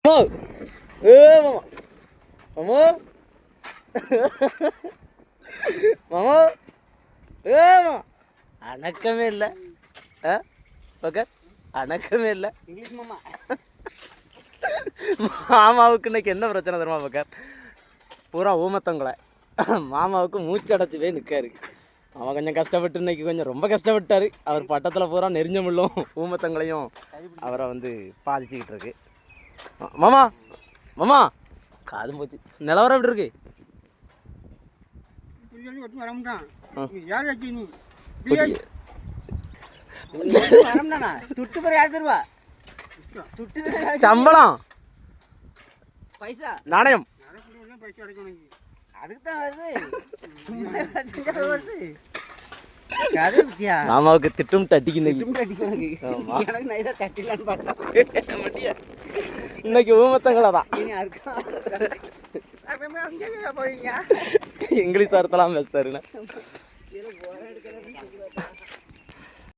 மாமா மாமா அணக்கமே இல்லை அணக்கமே இல்லை. இங்கிலீஷ் மாமா மாமாவுக்கு இன்னைக்கு என்ன பிரச்சனை தெரியுமா பக்கர்? பூரா ஊமத்தங்களை மாமாவுக்கு மூச்சடைச்சி போய் நிற்காரு. அவன் கொஞ்சம் கஷ்டப்பட்டு இன்னைக்கு கொஞ்சம் ரொம்ப கஷ்டப்பட்டார். அவர் பட்டத்தில் பூரா நெறிஞ்ச முள்ளும் ஊமத்தங்களையும் அவரை வந்து பாதிச்சுக்கிட்டு இருக்கு. மாமா மாமா காதும் போச்சு. நிலவரம் எப்படி இருக்கு? சம்பளம் நாணயம் மாமாவுக்கு திட்டும் இன்னைக்கு ஊமத்தங்களா தான். இங்கிலீஷ் வார்த்தைலாம் பேசுறாருன்னு